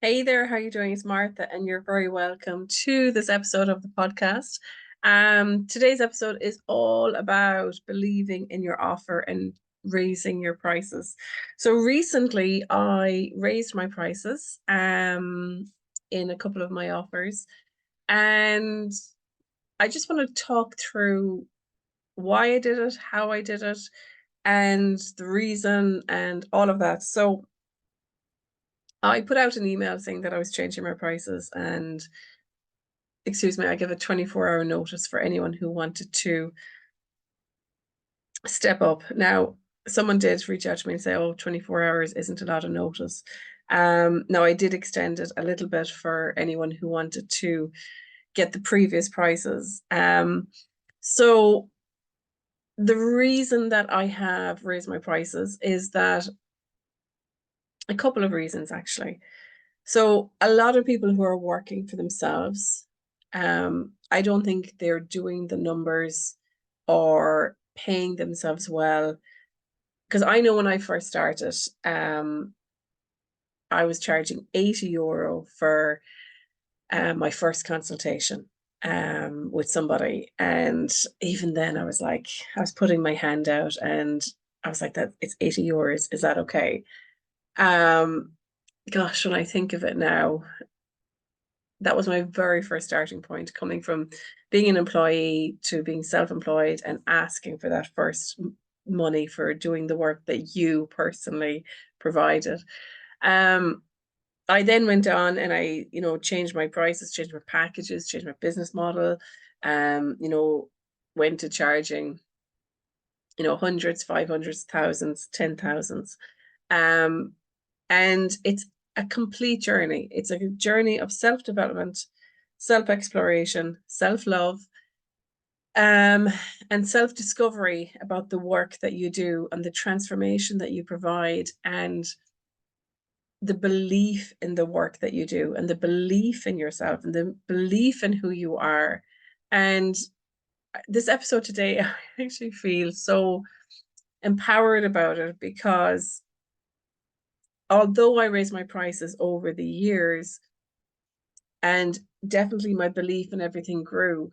Hey there, how you doing? It's Martha, and you're very welcome to this episode of the podcast. Today's episode is all about believing in your offer and raising your prices. So recently, I raised my prices in a couple of my offers, and I just want to talk through why I did it, how I did it, and the reason, and all of that. So I put out an email saying that I was changing my prices and excuse me, I give a 24-hour notice for anyone who wanted to step up. Now, someone did reach out to me and say, oh, 24 hours isn't a lot of notice. Now, I did extend it a little bit for anyone who wanted to get the previous prices. So the reason that I have raised my prices is that a couple of reasons, actually. So a lot of people who are working for themselves, I don't think they're doing the numbers or paying themselves well. Because I know when I first started, I was charging €80 for my first consultation with somebody. And even then I was like, I was putting my hand out and I was like, that it's €80. Is that okay? Um, gosh, when I think of it now, that was my very first starting point, coming from being an employee to being self-employed and asking for that first money for doing the work that you personally provided. Um, I then went on and I, changed my prices, changed my packages, changed my business model, went to charging, hundreds, 500s, thousands, 10,000s. Um, and it's a complete journey. It's a journey of self-development, self-exploration, self-love, um, and self-discovery about the work that you do and the transformation that you provide and the belief in the work that you do and the belief in yourself and the belief in who you are. And this episode today, I actually feel so empowered about it because although I raised my prices over the years and definitely my belief in everything grew,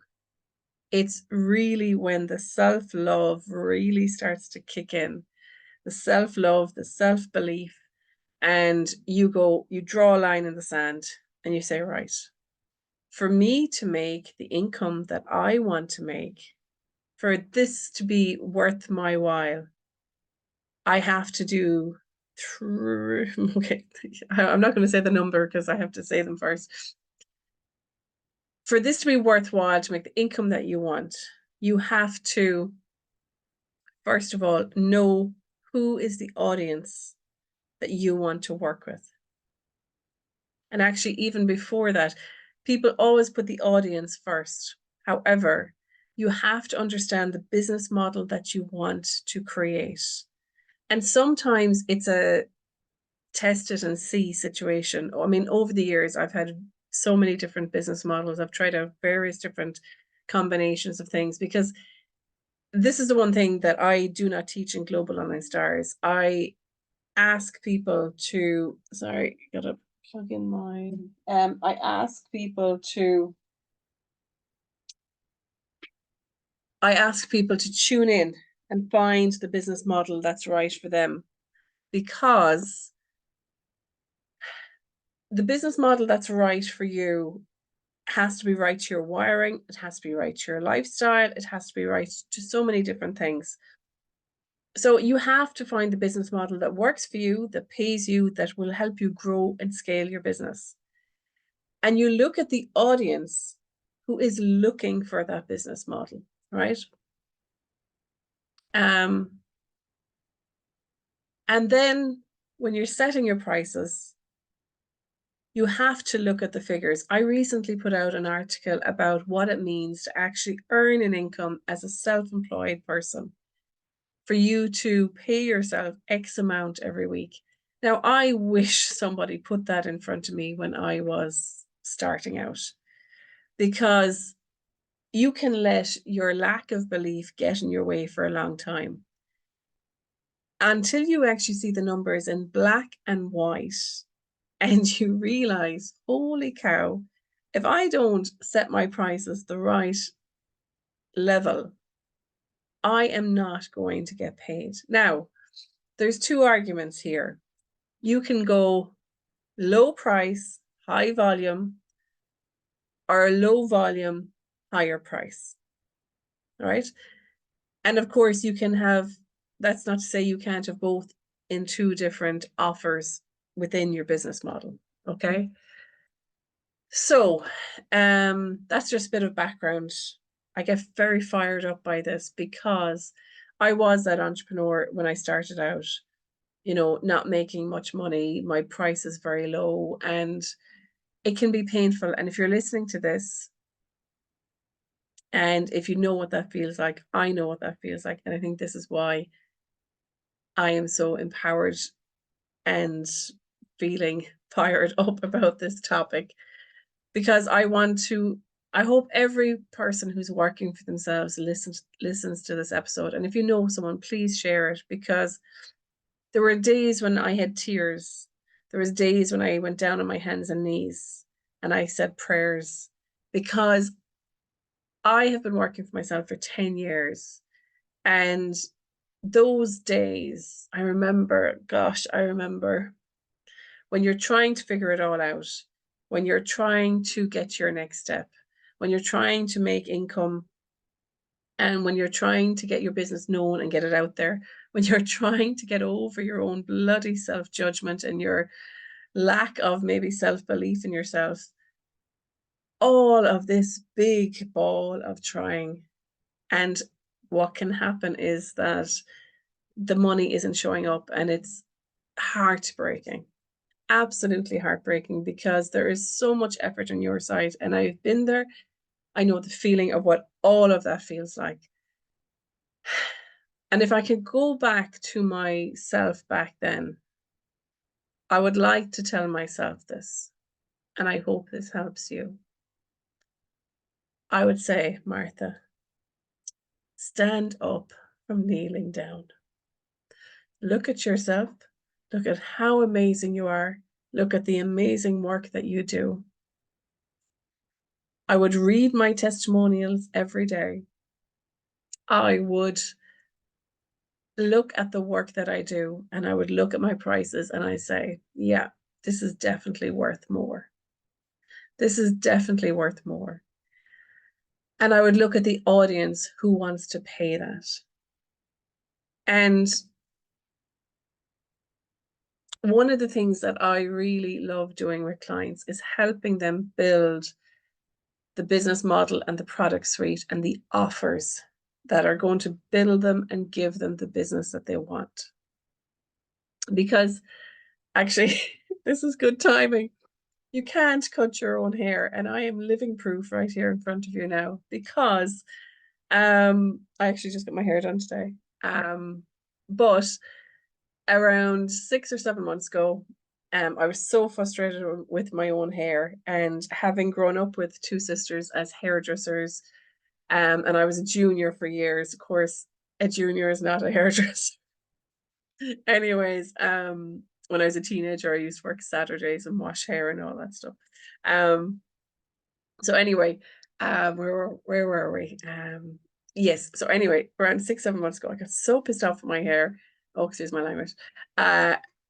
it's really when the self-love really starts to kick in, the self-love, the self-belief, and you draw a line in the sand and you say, right, for me to make the income that I want to make, for this to be worth my while, I have to do okay, I'm not going to say the number because I have to say them first. For this to be worthwhile, to make the income that you want, you have to, first of all, know who is the audience that you want to work with. And actually, even before that, people always put the audience first. However, you have to understand the business model that you want to create. And sometimes it's a test it and see situation. I mean, over the years, I've had so many different business models. I've tried out various different combinations of things because this is the one thing that I do not teach in Global Online Stars. I ask people to, sorry, gotta plug in my, I ask people to, I ask people to tune in and find the business model that's right for them because the business model that's right for you has to be right to your wiring, it has to be right to your lifestyle, it has to be right to so many different things. So you have to find the business model that works for you, that pays you, that will help you grow and scale your business. And you look at the audience who is looking for that business model, right? And then when you're setting your prices, you have to look at the figures. I recently put out an article about what it means to actually earn an income as a self-employed person, for you to pay yourself X amount every week. Now, I wish somebody put that in front of me when I was starting out, because you can let your lack of belief get in your way for a long time until you actually see the numbers in black and white. and you realize, holy cow, if I don't set my prices the right level, I am not going to get paid. Now, there's two arguments here. You can go low price, high volume, or low volume, higher price. All right. And of course, you can have, that's not to say you can't have both in two different offers within your business model. Okay. So that's just a bit of background. I get very fired up by this because I was that entrepreneur when I started out, you know, not making much money. My price is very low and it can be painful. And if you're listening to this, and if you know what that feels like, I know what that feels like. And I think this is why I am so empowered and feeling fired up about this topic, because I hope every person who's working for themselves listens to this episode. And if you know someone, please share it, because there were days when I had tears. There was days when I went down on my hands and knees and I said prayers, because I have been working for myself for 10 years. And those days, I remember when you're trying to figure it all out, when you're trying to get your next step, when you're trying to make income, and when you're trying to get your business known and get it out there, when you're trying to get over your own bloody self-judgment and your lack of maybe self-belief in yourself, all of this big ball of trying. And what can happen is that the money isn't showing up, and it's heartbreaking, absolutely heartbreaking, because there is so much effort on your side. And I've been there. I know the feeling of what all of that feels like. And if I could go back to myself back then, I would like to tell myself this, and I hope this helps you. I would say, Martha, stand up from kneeling down. Look at yourself. Look at how amazing you are. Look at the amazing work that you do. I would read my testimonials every day. I would look at the work that I do, and I would look at my prices and I say, yeah, this is definitely worth more. This is definitely worth more. And I would look at the audience who wants to pay that. And one of the things that I really love doing with clients is helping them build the business model and the product suite and the offers that are going to build them and give them the business that they want. Because actually, this is good timing. You can't cut your own hair, and I am living proof right here in front of you now, because I actually just got my hair done today. But around 6 or 7 months ago, I was so frustrated with my own hair, and having grown up with two sisters as hairdressers, and I was a junior for years. Of course, a junior is not a hairdresser. Anyways, when I was a teenager, I used to work Saturdays and wash hair and all that stuff. So anyway, where were we? Yes. So anyway, around 6, 7 months ago, I got so pissed off with my hair. Oh, excuse my language.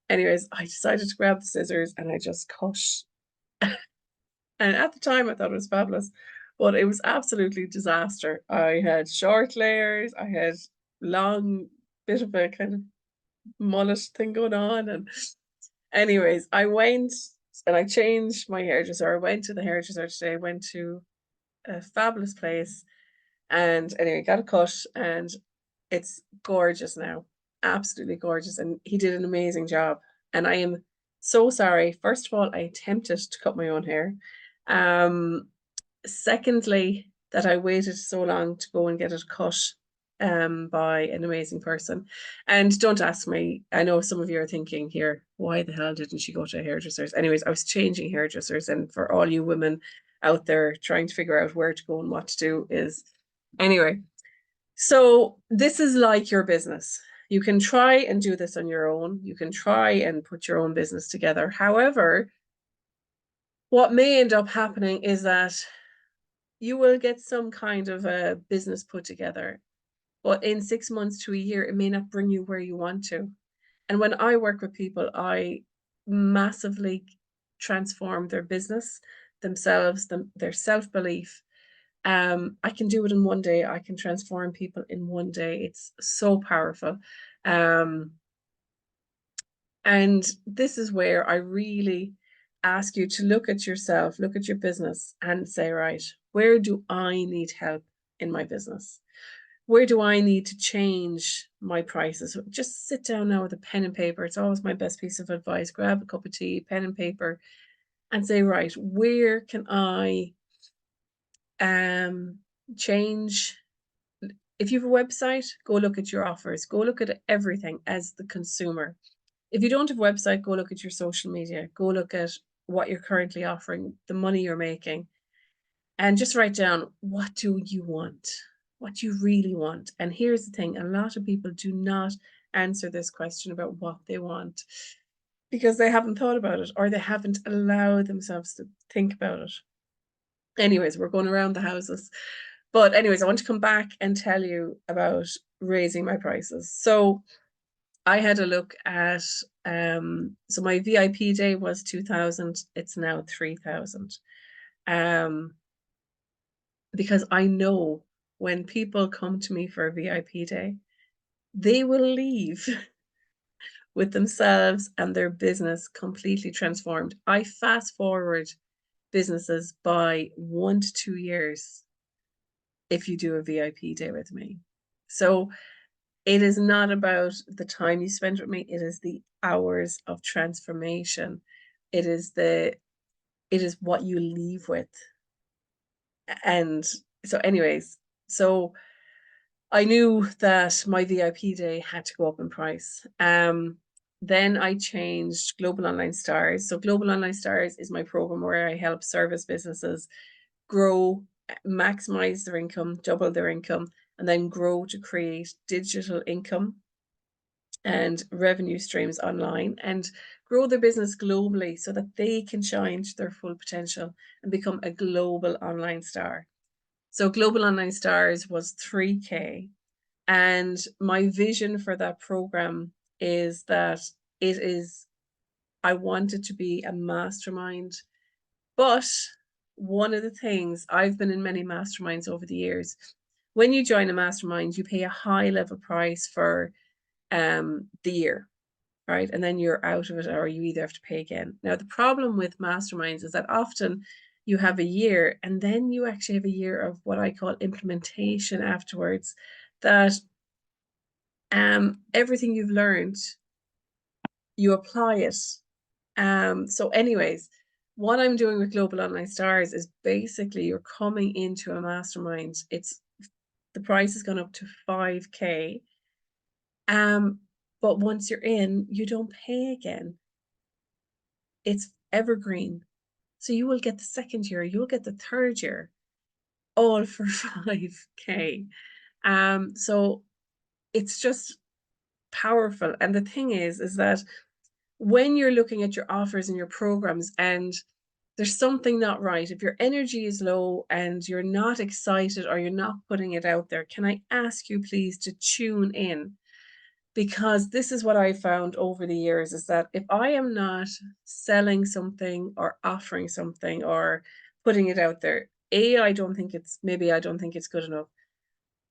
Anyways, I decided to grab the scissors and I just cut. And at the time, I thought it was fabulous, but it was absolutely disaster. I had short layers. I had long, bit of a kind of mullet thing going on. And anyways, I went and I changed my hairdresser. I went to the hairdresser today. I went to a fabulous place, and anyway, got a cut, and it's gorgeous now, absolutely gorgeous. And he did an amazing job. And I am so sorry. First of all, I attempted to cut my own hair. Secondly, that I waited so long to go and get it cut by an amazing person. And don't ask me, I know some of you are thinking here, why the hell didn't she go to a hairdresser's? Anyways, I was changing hairdressers, and for all you women out there trying to figure out where to go and what to do is, anyway, so this is like your business. You can try and do this on your own. You can try and put your own business together. However, what may end up happening is that you will get some kind of a business put together, but in 6 months to a year, it may not bring you where you want to. And when I work with people, I massively transform their business, themselves, their self-belief. I can do it in one day. I can transform people in one day. It's so powerful. Um, and this is where I really ask you to look at yourself, look at your business, and say, right, where do I need help in my business? Where do I need to change my prices? Just sit down now with a pen and paper. It's always my best piece of advice. Grab a cup of tea, pen and paper, and say, right, where can I change? If you have a website, go look at your offers. Go look at everything as the consumer. If you don't have a website, go look at your social media. Go look at what you're currently offering, the money you're making, and just write down, what do you want? What you really want? And here's the thing, a lot of people do not answer this question about what they want because they haven't thought about it, or they haven't allowed themselves to think about it. Anyways, we're going around the houses. But anyways, I want to come back and tell you about raising my prices. So I had a look at, so my VIP day was 2,000. It's now 3,000. Because I know when people come to me for a VIP day, they will leave with themselves and their business completely transformed. I fast forward businesses by 1 to 2 years if you do a VIP day with me. So it is not about the time you spend with me, it is the hours of transformation. It is what you leave with. And so anyways, so I knew that my VIP day had to go up in price. Then I changed Global Online Stars. So Global Online Stars is my program where I help service businesses grow, maximize their income, double their income, and then grow to create digital income and revenue streams online and grow their business globally so that they can shine to their full potential and become a global online star. So Global Online Stars was 3K. And my vision for that program is that I want it to be a mastermind. But one of the things, I've been in many masterminds over the years, when you join a mastermind, you pay a high level price for the year, right? And then you're out of it, or you either have to pay again. Now, the problem with masterminds is that often you have a year and then you actually have a year of what I call implementation afterwards, that everything you've learned, you apply it. So anyways, what I'm doing with Global Online Stars is basically you're coming into a mastermind. The price has gone up to 5K. But once you're in, you don't pay again. It's evergreen. So you will get the second year, you'll get the third year, all for 5K. So it's just powerful. And the thing is that when you're looking at your offers and your programs and there's something not right, if your energy is low and you're not excited or you're not putting it out there, can I ask you please to tune in? Because this is what I found over the years, is that if I am not selling something or offering something or putting it out there, A, I don't think it's good enough.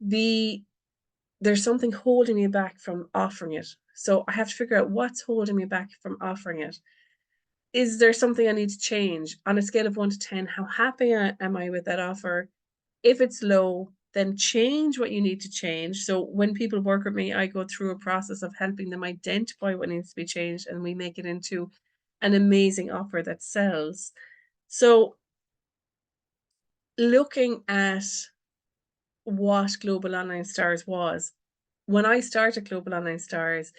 B, there's something holding me back from offering it. So I have to figure out what's holding me back from offering it. Is there something I need to change? On a scale of 1 to 10, how happy am I with that offer? If it's low, then change what you need to change. So when people work with me, I go through a process of helping them identify what needs to be changed, and we make it into an amazing offer that sells. So looking at what Global Online Stars was, when I started Global Online Stars,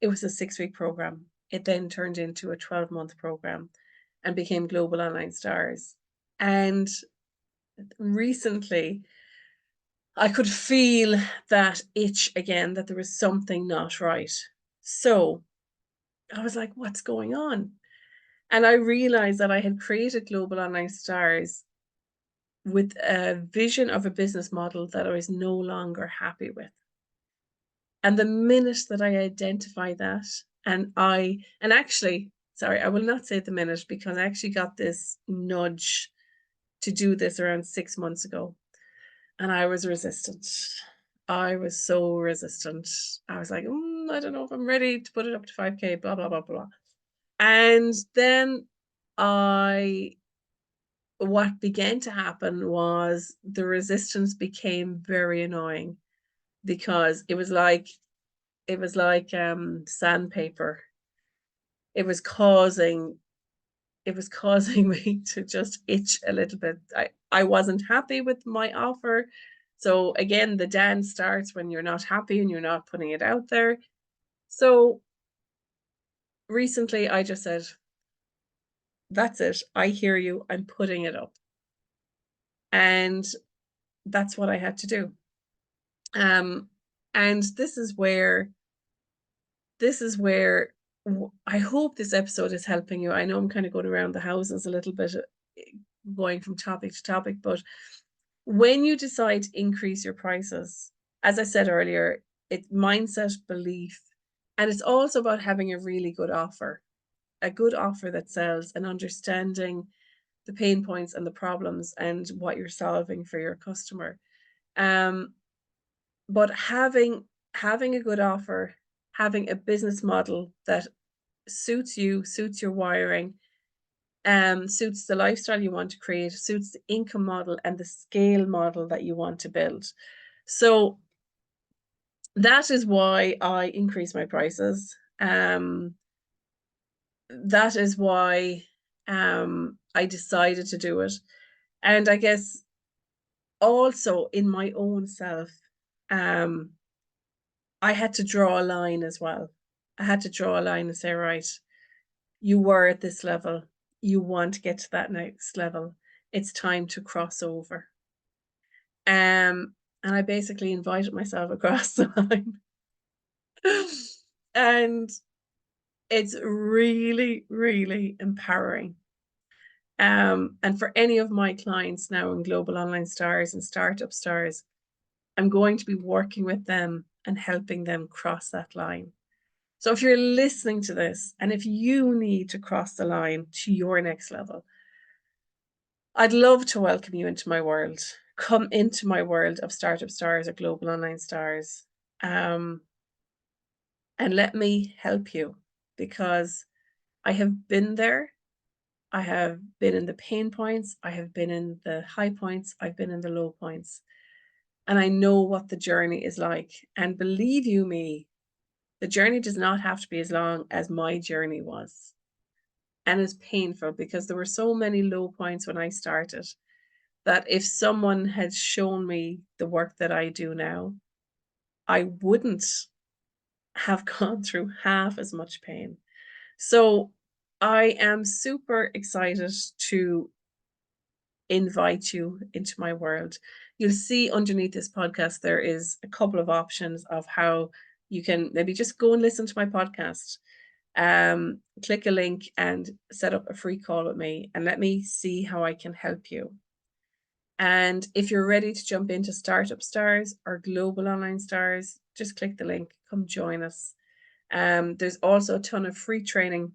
it was a 6-week program. It then turned into a 12-month program and became Global Online Stars. And recently, I could feel that itch again, that there was something not right. So I was like, what's going on? And I realized that I had created Global Online Stars with a vision of a business model that I was no longer happy with. And the minute that I identify that, and actually, sorry, I will not say the minute, because I actually got this nudge to do this around 6 months ago, and I was resistant. I was so resistant. I was like, I don't know if I'm ready to put it up to 5K, blah, blah, blah, blah. And then I what began to happen was the resistance became very annoying, because it was like sandpaper. It was causing me to just itch a little bit. I wasn't happy with my offer. So again, the dance starts when you're not happy and you're not putting it out there. So recently I just said, that's it. I hear you. I'm putting it up. And that's what I had to do. And this is where I hope this episode is helping you. I know I'm kind of going around the houses a little bit, going from topic to topic, but when you decide to increase your prices, as I said earlier, it's mindset, belief, and it's also about having a really good offer, a good offer that sells, and understanding the pain points and the problems and what you're solving for your customer. Um, but having a good offer, having a business model that suits you, suits your wiring, suits the lifestyle you want to create, suits the income model and the scale model that you want to build. So that is why I increase my prices. That is why I decided to do it. And I guess also in my own self, um, I had to draw a line as well. I had to draw a line and say, right, you were at this level. You want to get to that next level. It's time to cross over. And I basically invited myself across the line. And it's really, really empowering. And for any of my clients now in Global Online Stars and Startup Stars, I'm going to be working with them and helping them cross that line. So if you're listening to this and if you need to cross the line to your next level, I'd love to welcome you into my world. Come into my world of Startup Stars or Global Online Stars. And let me help you, because I have been there. I have been in the pain points. I have been in the high points. I've been in the low points. And I know what the journey is like. And believe you me, the journey does not have to be as long as my journey was. And it's painful, because there were so many low points when I started that if someone had shown me the work that I do now, I wouldn't have gone through half as much pain. So I am super excited to invite you into my world. You'll see underneath this podcast, there is a couple of options of how you can maybe just go and listen to my podcast. Click a link and set up a free call with me and let me see how I can help you. And if you're ready to jump into Startup Stars or Global Online Stars, just click the link, come join us. There's also a ton of free training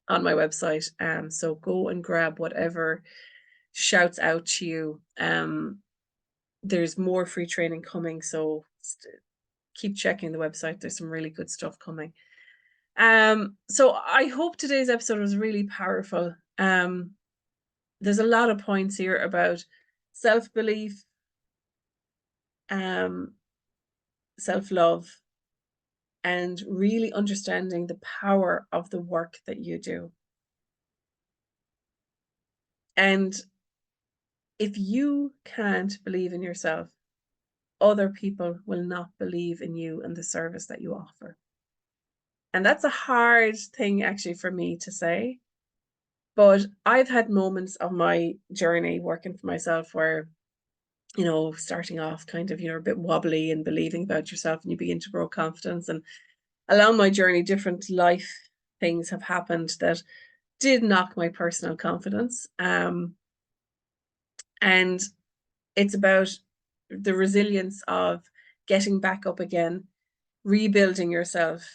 on my website. So go and grab whatever shouts out to you. There's more free training coming, so keep checking the website. There's some really good stuff coming. So I hope today's episode was really powerful. There's a lot of points here about self-belief, self-love, and really understanding the power of the work that you do. And if you can't believe in yourself, other people will not believe in you and the service that you offer. And that's a hard thing actually for me to say. But I've had moments of my journey working for myself where, starting off kind of, a bit wobbly and believing about yourself, and you begin to grow confidence. And along my journey, different life things have happened that did knock my personal confidence. And it's about the resilience of getting back up again, rebuilding yourself,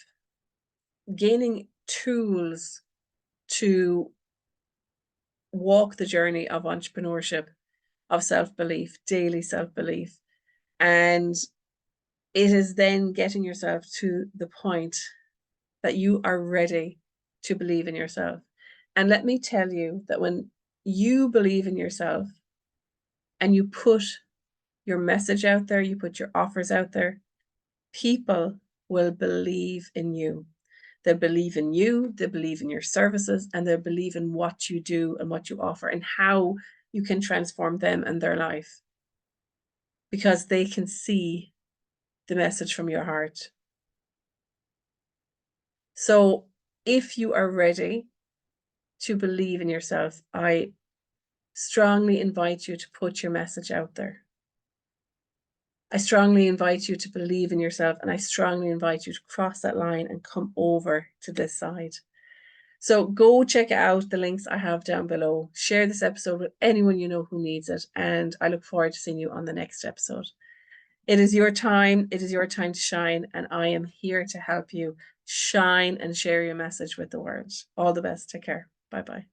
gaining tools to walk the journey of entrepreneurship, of self-belief, daily self-belief. And it is then getting yourself to the point that you are ready to believe in yourself. And let me tell you that when you believe in yourself and you put your message out there, you put your offers out there, people will believe in you. They'll believe in you, they'll believe in your services, and they'll believe in what you do and what you offer and how you can transform them and their life, because they can see the message from your heart. So if you are ready to believe in yourself, I strongly invite you to put your message out there. I strongly invite you to believe in yourself, and I strongly invite you to cross that line and come over to this side. So go check out the links I have down below. Share this episode with anyone you know who needs it, and I look forward to seeing you on the next episode. It is your time. It is your time to shine, and I am here to help you shine and share your message with the world. All the best. Take care. Bye-bye.